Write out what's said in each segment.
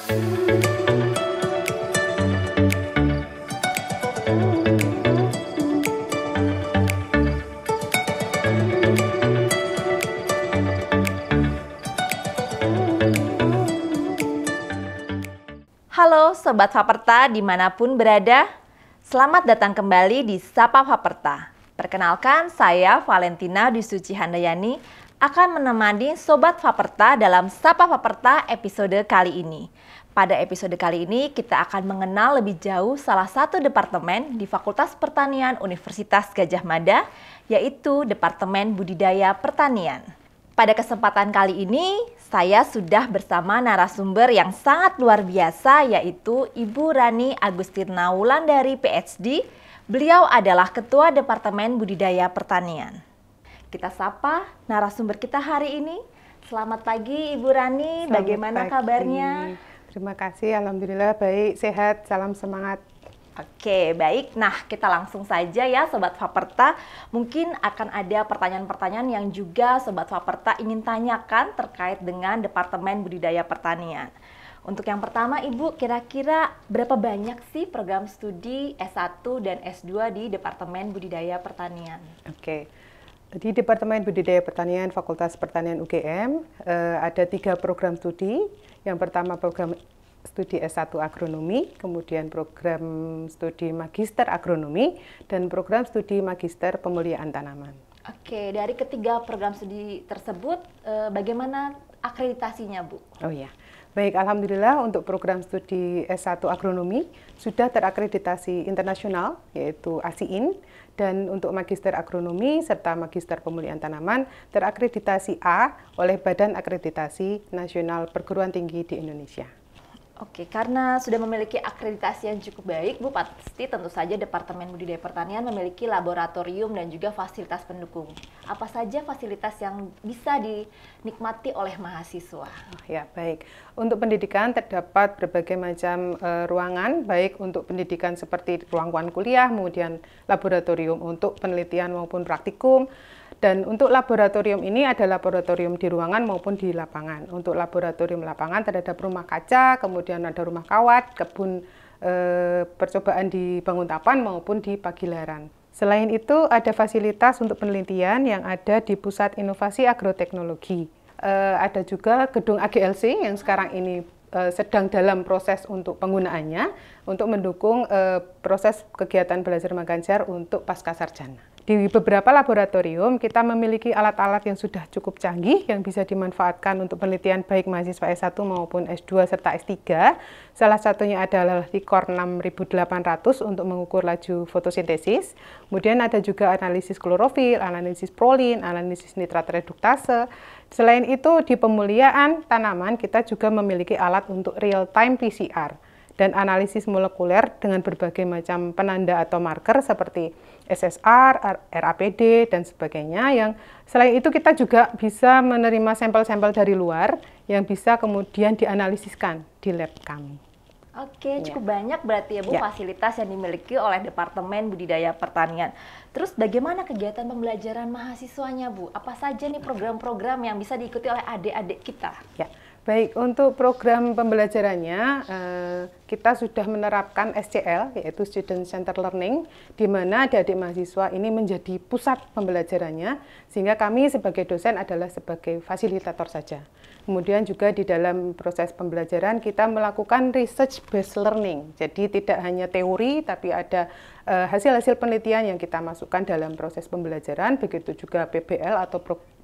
Halo Sobat Faperta dimanapun berada, selamat datang kembali di Sapa Faperta. Perkenalkan, saya Valentina Dwi-Suci Handayani akan menemani Sobat Faperta dalam Sapa Faperta episode kali ini. Pada episode kali ini kita akan mengenal lebih jauh salah satu departemen di Fakultas Pertanian Universitas Gadjah Mada, yaitu Departemen Budidaya Pertanian. Pada kesempatan kali ini, saya sudah bersama narasumber yang sangat luar biasa, yaitu Ibu Rani Agustina Wulandari PhD. Beliau adalah Ketua Departemen Budidaya Pertanian. Kita sapa narasumber kita hari ini. Selamat pagi Ibu Rani, bagaimana kabarnya? Terima kasih, Alhamdulillah baik, sehat, salam semangat. Oke, baik. Nah, kita langsung saja ya Sobat Faperta. Mungkin akan ada pertanyaan-pertanyaan yang juga Sobat Faperta ingin tanyakan terkait dengan Departemen Budidaya Pertanian. Untuk yang pertama, Ibu, kira-kira berapa banyak sih program studi S1 dan S2 di Departemen Budidaya Pertanian? Oke, di Departemen Budidaya Pertanian Fakultas Pertanian UGM ada 3 program studi. Yang pertama program studi S1 Agronomi, kemudian program studi Magister Agronomi, dan program studi Magister Pemuliaan Tanaman. Oke, dari ketiga program studi tersebut, bagaimana akreditasinya, Bu? Oh iya, baik, Alhamdulillah untuk program studi S1 Agronomi sudah terakreditasi internasional, yaitu ASIIN, dan untuk Magister Agronomi serta Magister Pemuliaan Tanaman terakreditasi A oleh Badan Akreditasi Nasional Perguruan Tinggi di Indonesia. Oke, karena sudah memiliki akreditasi yang cukup baik, Bu, pasti tentu saja Departemen Budidaya Pertanian memiliki laboratorium dan juga fasilitas pendukung. Apa saja fasilitas yang bisa dinikmati oleh mahasiswa? Ya, baik. Untuk pendidikan terdapat berbagai macam ruangan, baik untuk pendidikan seperti ruang kuliah, kemudian laboratorium untuk penelitian maupun praktikum. Dan untuk laboratorium ini ada laboratorium di ruangan maupun di lapangan. Untuk laboratorium lapangan terhadap rumah kaca, kemudian ada rumah kawat, kebun percobaan di Banguntapan maupun di Pagilaran. Selain itu ada fasilitas untuk penelitian yang ada di Pusat Inovasi Agroteknologi. Ada juga gedung AGLC yang sekarang ini sedang dalam proses untuk penggunaannya untuk mendukung proses kegiatan belajar mengajar untuk pasca sarjana. Di beberapa laboratorium kita memiliki alat-alat yang sudah cukup canggih yang bisa dimanfaatkan untuk penelitian baik mahasiswa S1 maupun S2 serta S3. Salah satunya adalah Licor 6800 untuk mengukur laju fotosintesis. Kemudian ada juga analisis klorofil, analisis prolin, analisis nitrat reduktase. Selain itu di pemuliaan tanaman kita juga memiliki alat untuk real-time PCR dan analisis molekuler dengan berbagai macam penanda atau marker seperti SSR, RAPD, dan sebagainya. Yang selain itu kita juga bisa menerima sampel-sampel dari luar yang bisa kemudian dianalisiskan di lab kami. Oke, cukup banyak berarti ya Bu fasilitas yang dimiliki oleh Departemen Budidaya Pertanian. Terus bagaimana kegiatan pembelajaran mahasiswanya Bu? Apa saja nih program-program yang bisa diikuti oleh adik-adik kita? Ya. Baik, untuk program pembelajarannya kita sudah menerapkan SCL, yaitu Student Center Learning, di mana adik-adik mahasiswa ini menjadi pusat pembelajarannya, sehingga kami sebagai dosen adalah sebagai fasilitator saja. Kemudian juga di dalam proses pembelajaran kita melakukan research based learning, jadi tidak hanya teori, tapi ada hasil-hasil penelitian yang kita masukkan dalam proses pembelajaran, begitu juga PBL atau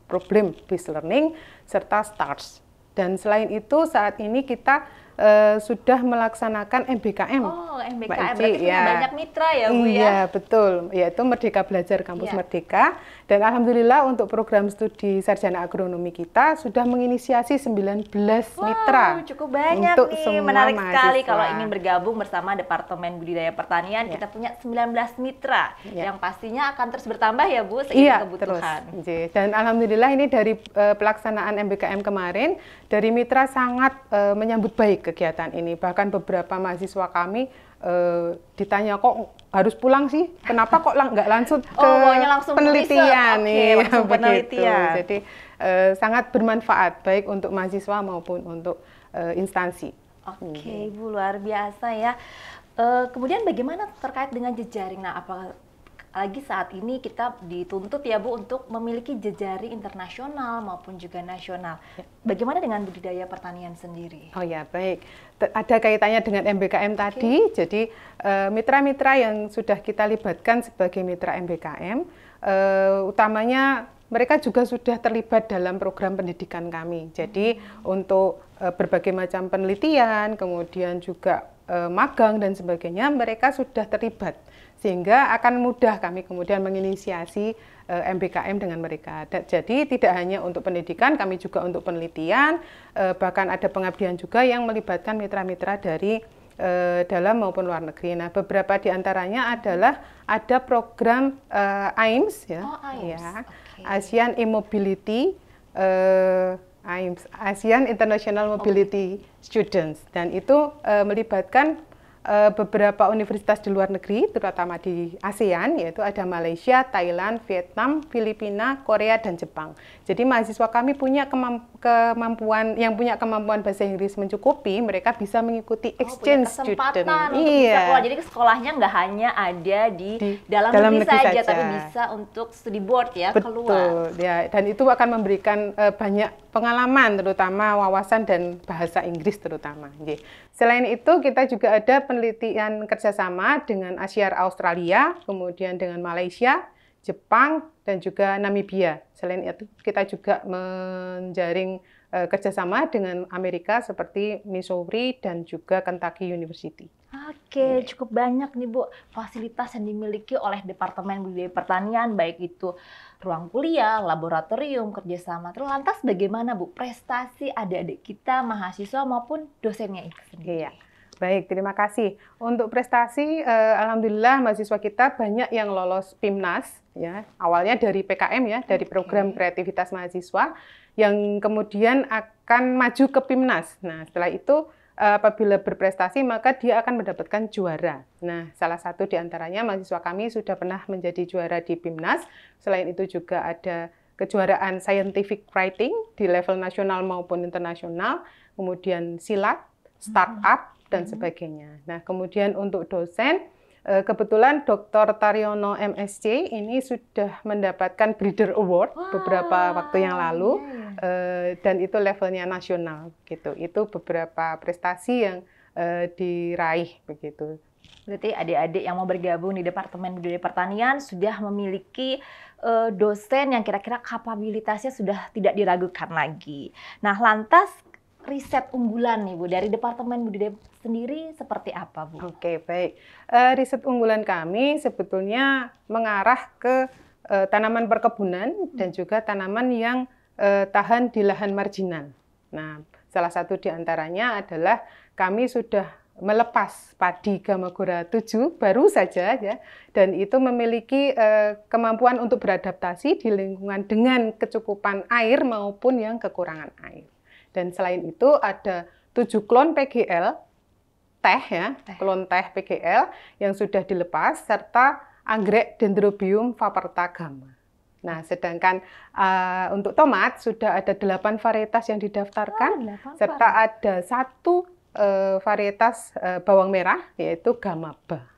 Problem Based Learning, serta STARS. Dan selain itu saat ini kita sudah melaksanakan MBKM. Oh, MBKM berarti punya banyak mitra ya Bu ya? Iya, betul. Yaitu Merdeka Belajar Kampus Merdeka. Dan Alhamdulillah untuk program studi Sarjana Agronomi kita sudah menginisiasi 19 mitra. Cukup banyak untuk nih, semua menarik mahasiswa. sekali kalau ingin bergabung bersama Departemen Budidaya Pertanian. Kita punya 19 mitra yang pastinya akan terus bertambah ya Bu seiring kebutuhan. Terus. Dan Alhamdulillah ini dari pelaksanaan MBKM kemarin, dari mitra sangat menyambut baik kegiatan ini. Bahkan beberapa mahasiswa kami ditanya kok harus pulang sih, kenapa kok nggak langsung ke langsung penelitian nih, langsung penelitian. Jadi sangat bermanfaat baik untuk mahasiswa maupun untuk instansi. Oke, Bu, luar biasa ya. Kemudian bagaimana terkait dengan jejaring? Nah, apalagi saat ini kita dituntut ya, Bu, untuk memiliki jejaring internasional maupun juga nasional. Bagaimana dengan budidaya pertanian sendiri? Oh ya, baik. Ada kaitannya dengan MBKM tadi. Jadi mitra-mitra yang sudah kita libatkan sebagai mitra MBKM, utamanya mereka juga sudah terlibat dalam program pendidikan kami. Jadi untuk berbagai macam penelitian, kemudian juga magang dan sebagainya, mereka sudah terlibat. Sehingga akan mudah kami kemudian menginisiasi MBKM dengan mereka. Jadi tidak hanya untuk pendidikan, kami juga untuk penelitian, bahkan ada pengabdian juga yang melibatkan mitra-mitra dari dalam maupun luar negeri. Nah, beberapa di antaranya adalah ada program AIMS, ya, ya, okay. ASEAN E-Mobility, AIMS, ASEAN International Mobility Students, dan itu melibatkan beberapa universitas di luar negeri, terutama di ASEAN, yaitu ada Malaysia, Thailand, Vietnam, Filipina, Korea, dan Jepang. Jadi mahasiswa kami punya kemampuan, yang punya kemampuan bahasa Inggris mencukupi, mereka bisa mengikuti exchange student. Untuk bisa keluar. Jadi sekolahnya nggak hanya ada di dalam negeri saja, tapi bisa untuk studi board ya. Betul, keluar. Ya, dan itu akan memberikan banyak pengalaman, terutama wawasan dan bahasa Inggris terutama. Selain itu, kita juga ada penelitian kerjasama dengan Asia Australia, kemudian dengan Malaysia, Jepang, dan juga Namibia. Selain itu, kita juga menjaring kerjasama dengan Amerika seperti Missouri dan juga Kentucky University. Oke, cukup banyak nih Bu fasilitas yang dimiliki oleh Departemen Budidaya Pertanian, baik itu ruang kuliah, laboratorium, kerjasama. Terus lantas bagaimana Bu prestasi adik-adik kita, mahasiswa maupun dosennya itu sendiri? Iya. Baik, terima kasih. Untuk prestasi, alhamdulillah mahasiswa kita banyak yang lolos PIMNAS, ya. Awalnya dari PKM ya, dari program kreativitas mahasiswa, yang kemudian akan maju ke PIMNAS. Nah, setelah itu apabila berprestasi maka dia akan mendapatkan juara. Nah, salah satu di antaranya mahasiswa kami sudah pernah menjadi juara di PIMNAS. Selain itu juga ada kejuaraan scientific writing di level nasional maupun internasional, kemudian silat, startup, dan sebagainya. Nah, kemudian untuk dosen, kebetulan Dr. Taryono MSc ini sudah mendapatkan Breeder Award beberapa waktu yang lalu, dan itu levelnya nasional, gitu. Itu beberapa prestasi yang diraih, begitu. Berarti adik-adik yang mau bergabung di Departemen Budidaya Pertanian sudah memiliki dosen yang kira-kira kapabilitasnya sudah tidak diragukan lagi. Nah, lantas riset unggulan nih Bu, dari Departemen Budidaya sendiri seperti apa Bu? Oke, baik. Riset unggulan kami sebetulnya mengarah ke tanaman perkebunan dan juga tanaman yang tahan di lahan marginal. Nah, salah satu di antaranya adalah kami sudah melepas padi Gamagora 7 baru saja ya, dan itu memiliki kemampuan untuk beradaptasi di lingkungan dengan kecukupan air maupun yang kekurangan air. Dan selain itu ada 7 klon PGL teh ya, klon teh PGL yang sudah dilepas serta anggrek Dendrobium Vaperta Gamma. Nah, sedangkan untuk tomat sudah ada 8 varietas yang didaftarkan, serta ada 1 varietas bawang merah yaitu Gamaba.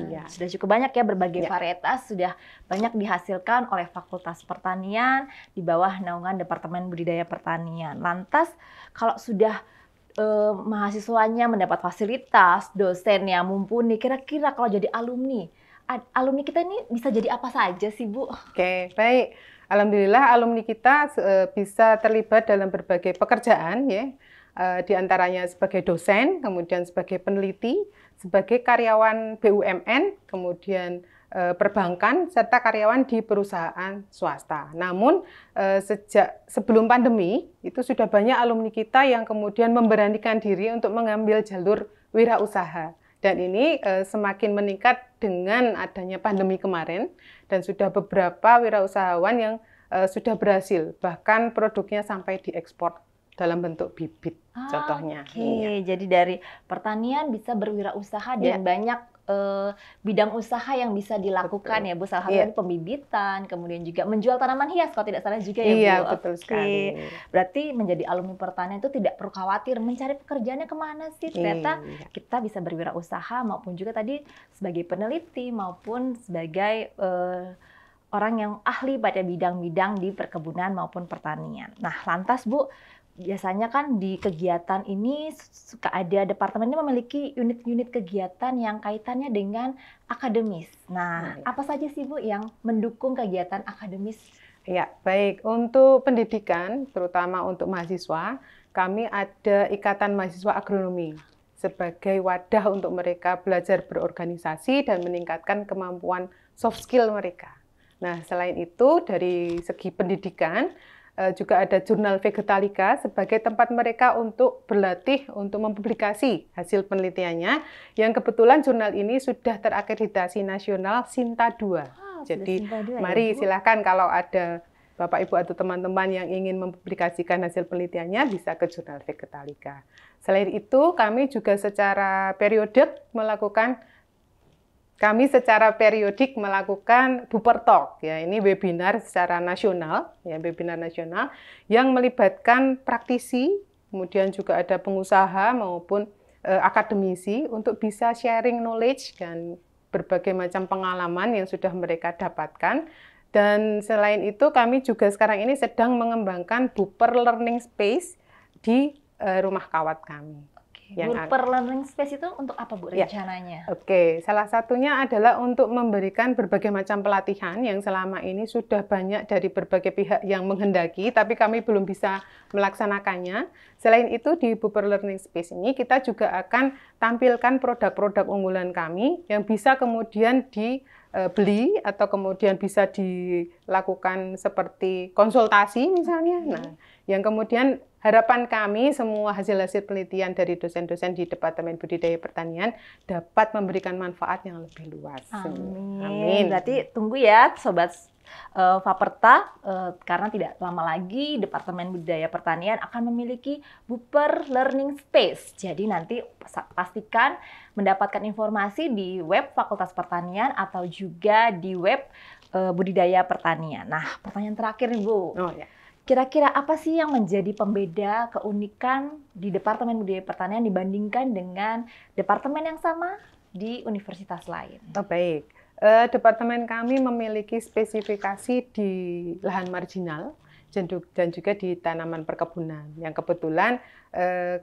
Ya. Sudah cukup banyak ya berbagai varietas sudah banyak dihasilkan oleh Fakultas Pertanian di bawah naungan Departemen Budidaya Pertanian. Lantas kalau sudah mahasiswanya mendapat fasilitas, dosen yang mumpuni, kira-kira kalau jadi alumni kita ini bisa jadi apa saja sih Bu? Oke, baik. Alhamdulillah alumni kita bisa terlibat dalam berbagai pekerjaan ya. Di antaranya sebagai dosen, kemudian sebagai peneliti, sebagai karyawan BUMN, kemudian perbankan, serta karyawan di perusahaan swasta. Namun sejak sebelum pandemi, itu sudah banyak alumni kita yang kemudian memberanikan diri untuk mengambil jalur wirausaha. Dan ini semakin meningkat dengan adanya pandemi kemarin, dan sudah beberapa wirausahawan yang sudah berhasil, bahkan produknya sampai diekspor dalam bentuk bibit, contohnya. Oke, jadi dari pertanian bisa berwirausaha dan banyak bidang usaha yang bisa dilakukan ya Bu. Salah satunya pembibitan, kemudian juga menjual tanaman hias kalau tidak salah juga ya Bu. Iya, betul sekali. Berarti menjadi alumni pertanian itu tidak perlu khawatir mencari pekerjaannya kemana sih. Ternyata kita bisa berwirausaha maupun juga tadi sebagai peneliti maupun sebagai orang yang ahli pada bidang-bidang di perkebunan maupun pertanian. Nah, lantas Bu, biasanya kan di kegiatan ini suka ada departemen ini memiliki unit-unit kegiatan yang kaitannya dengan akademis. Nah, apa saja sih Bu yang mendukung kegiatan akademis? Ya, baik. Untuk pendidikan, terutama untuk mahasiswa, kami ada Ikatan Mahasiswa Agronomi sebagai wadah untuk mereka belajar berorganisasi dan meningkatkan kemampuan soft skill mereka. Nah, selain itu dari segi pendidikan, juga ada jurnal Vegetalika sebagai tempat mereka untuk berlatih untuk mempublikasi hasil penelitiannya, yang kebetulan jurnal ini sudah terakreditasi nasional Sinta 2. Jadi mari silahkan kalau ada Bapak Ibu atau teman-teman yang ingin mempublikasikan hasil penelitiannya bisa ke jurnal Vegetalika. Selain itu kami juga secara periodik melakukan Bupertalk, ya, ini webinar secara nasional, ya, webinar nasional yang melibatkan praktisi, kemudian juga ada pengusaha maupun akademisi untuk bisa sharing knowledge dan berbagai macam pengalaman yang sudah mereka dapatkan. Dan selain itu kami juga sekarang ini sedang mengembangkan Buper Learning Space di rumah kawat kami. Buper Learning Space itu untuk apa Bu rencananya? Oke, salah satunya adalah untuk memberikan berbagai macam pelatihan yang selama ini sudah banyak dari berbagai pihak yang menghendaki, tapi kami belum bisa melaksanakannya. Selain itu di Buper Learning Space ini kita juga akan tampilkan produk-produk unggulan kami yang bisa kemudian dibeli atau kemudian bisa dilakukan seperti konsultasi misalnya. Nah, yang kemudian harapan kami semua hasil-hasil penelitian dari dosen-dosen di Departemen Budidaya Pertanian dapat memberikan manfaat yang lebih luas. Amin. Amin. Berarti tunggu ya Sobat Faperta, karena tidak lama lagi Departemen Budidaya Pertanian akan memiliki Buper Learning Space. Jadi nanti pastikan mendapatkan informasi di web Fakultas Pertanian atau juga di web Budidaya Pertanian. Nah, pertanyaan terakhir nih Bu. Kira-kira apa sih yang menjadi pembeda keunikan di Departemen Budidaya Pertanian dibandingkan dengan departemen yang sama di universitas lain? Baik, departemen kami memiliki spesifikasi di lahan marginal dan juga di tanaman perkebunan. Yang kebetulan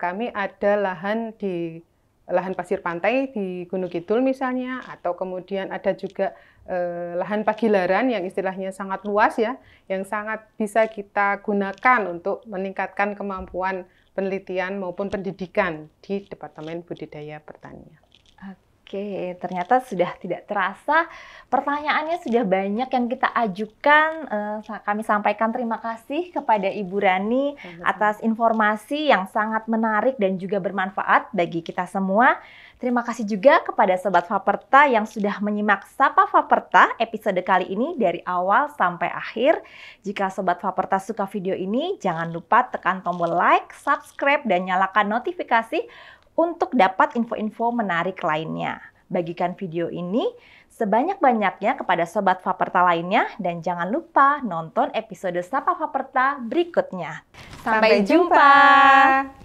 kami ada lahan di lahan pasir pantai di Gunung Kidul misalnya, atau kemudian ada juga lahan pagelaran yang istilahnya sangat luas ya, yang sangat bisa kita gunakan untuk meningkatkan kemampuan penelitian maupun pendidikan di Departemen Budidaya Pertanian. Oke, ternyata sudah tidak terasa pertanyaannya sudah banyak yang kita ajukan. Kami sampaikan terima kasih kepada Ibu Rani atas informasi yang sangat menarik dan juga bermanfaat bagi kita semua. Terima kasih juga kepada Sobat Faperta yang sudah menyimak Sapa Faperta episode kali ini dari awal sampai akhir. Jika Sobat Faperta suka video ini, jangan lupa tekan tombol like, subscribe, dan nyalakan notifikasi untuk dapat info-info menarik lainnya. Bagikan video ini sebanyak-banyaknya kepada Sobat Faperta lainnya dan jangan lupa nonton episode Sapa Faperta berikutnya. Sampai jumpa!